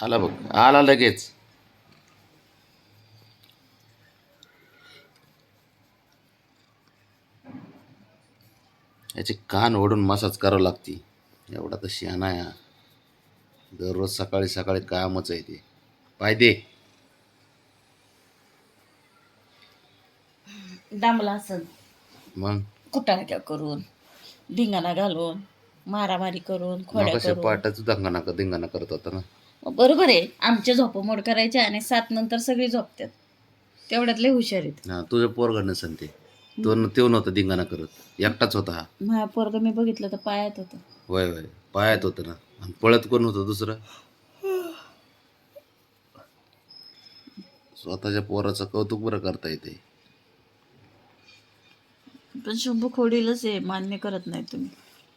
आला बघ, आला लगेच. याचे कान ओढून मसाज करावं लागते. एवढा तर शहाणा आहे हा. दररोज सकाळी सकाळी कामच आहे ते. पाय दे. दामला असं मग कुटाणक्या करून, धिंगाणा घालून, मारामारी करून, मग खोड्या कशा करून. पाटाच धिंगाणा करत होता ना. बरोबर आहे, आमच्या झोपामोड करायचे आणि 7 नंतर सगळी झोपतात. तेवढ्यात लय हुशार आहेत. हा, तुझं पोरगं नसन ते. तो नव्हता धिंगाणा करत, एकटाच होता हा. माझ्या पोरगं मी बघितलं तर पायात होतं. वय वय पायात होतं ना. आणि पळत कोण होतं दुसरं? स्वतःच्या पोराचं कौतुक बरं करता येते. पण शंभू खोडीलच आहे, मान्य करत नाही तुम्ही.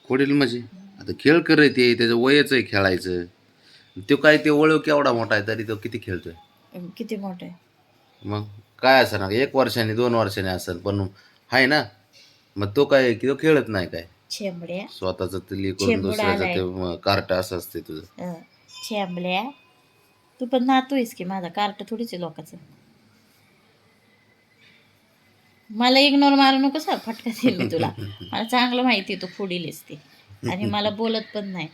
खोडील म्हणजे आता खेळ करायचे, त्याचं वयच आहे खेळायचं. तो काय ते वळव केवढा मोठा आहे तरी तो किती खेळतोय. किती मोठं आहे. मग काय असं ना, 1 वर्षाने 2 वर्षाने असेल पण आहे ना. मग तो काय की तो खेळत नाही काय? छेंबड्या. स्वतःच ते करून छेंबूड दुसऱ्याचं आलाय. ते कार्ट असं असते तुझं. छेंबल्या. तू पण नातू आहेस की माझा, कार्ट थोडीच आहे लोकांचं. मला इग्नोर मारू नको सर, फटका देईल मी तुला. मला चांगलं माहिती आहे तू फोडीलीस ते. आणि मला बोलत पण नाही.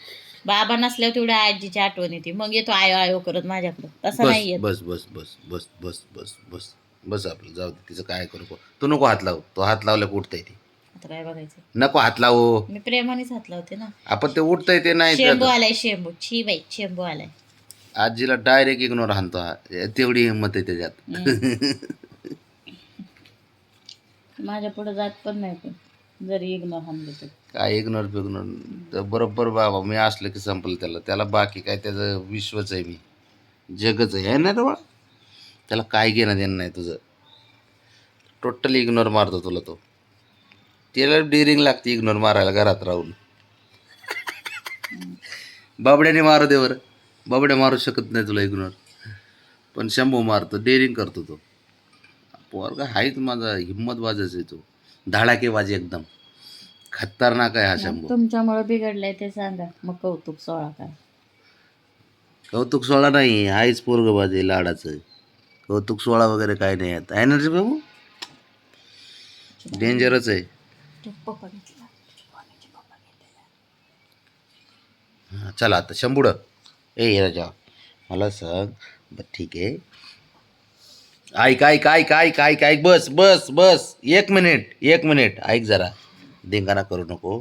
बाबा नसल्यावर तेवढ्या आजीची आठवण येते, मग येतो आयो आयो करत माझ्याकडं. तसं बस नाही येत. बस बस बस बस बस बस बस बस आपलं जाऊ दे. तिचं काय करू. तू नको हात लावू. तो हात लावल्या उठतंय ते. आता काय बघायचं. नको हात लावू. मी प्रेमानेच हात लावते ना. आपण ते उठतंय ते नाही शेंबू त्याचं. आलाय, शेंबू. छी बाई, शेंबू आलाय. आजीला डायरेक्ट इग्नोर हाणतो हा. तेवढी हिंमत आहे त्याच्यात. माझ्या पुढे जात पण नाही पण, जरी इग्नोर हाणलं तर. काय इग्नोर बिग्नोर तर बरोबर बाबा मी असलं की संपलं त्याला बाकी काय त्याचं विश्वच आहे. मी जगच आहे ना रे बाळा. त्याला काय घेणं देणं नाही तुझं. टोटली इग्नोर मारतो तुला तो. त्याला डिरिंग लागते इग्नोर मारायला घरात राहून. बाबड्याने मारू दे बरं. बाबड्या मारू शकत नाही तुला इग्नोर. पण शंभू मारतो, डेअरिंग करतो तो. पोरगा हायच माझा हिंमतबाजच आहे तो. धाडाकेबाज एकदम खतरनाक आहे हा शंभू. तुमच्यामुळे बिघडलंय ते सांगा, मग कौतुक सोळा काय. कौतुक सोळा नाही, हायच पोरगबाज आहे लाडाचं. कौतुक सोळा वगैरे काय नाही आहेत. आहे ना रे बाबू. डेंजरच आहे. पप्पा घेतला. हां चला आता शंभूड. ए राजा मला सांग. बरं ठीक आहे. ऐक ऐक ऐक ऐक ऐक ऐक बस बस बस 1 मिनिट 1 मिनिट ऐक जरा. धिंगाणा करू नको.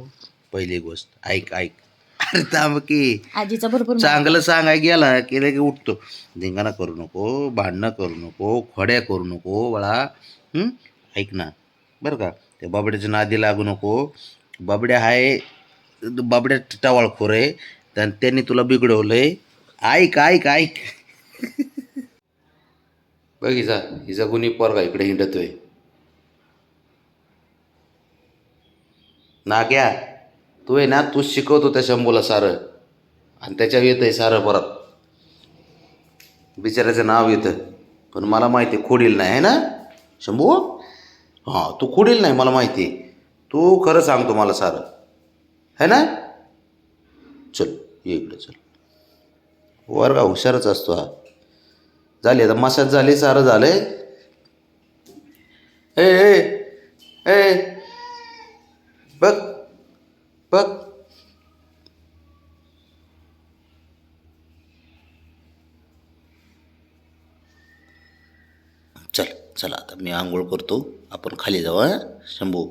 पहिली गोष्ट ऐक ऐक. अरे थांब की. आजीचा भरपूर चांगलं सांगाय गेला केलं की उठतो. धिंगाणा करू नको, भांडणं करू नको, खोड्या करू नको बाळा. ऐक ना बरं का. ते बाबड्याच्या नादी लागू नको. बाबड्या आहे, बाबड्या टवाळखोर आहे. त्यांनी तुला बिघडवलंय. ऐक ऐक ऐक. बघ हिचा गुणी पोरगा इकडे हिंडतोय. नाग्या तू आहे ना, तूच शिकवतो त्या शंभूला सारं. आणि त्याच्यावर येतं आहे सारं परत. बिचाऱ्याचं नाव येतं. पण मला माहिती आहे खोडील नाही आहे ना शंभू. हां तू खोडील नाही मला माहिती आहे. तू खरं सांगतो मला सारं है ना. चल ये इकडे चल. वर्गा हुशारच असतो हा. झाली आता मसाज झाली, सारं झालंय. ए ए ए बघ बघ. चल चला आता मी आंघोळ करतो. आपण खाली जाऊ. हां शंभू.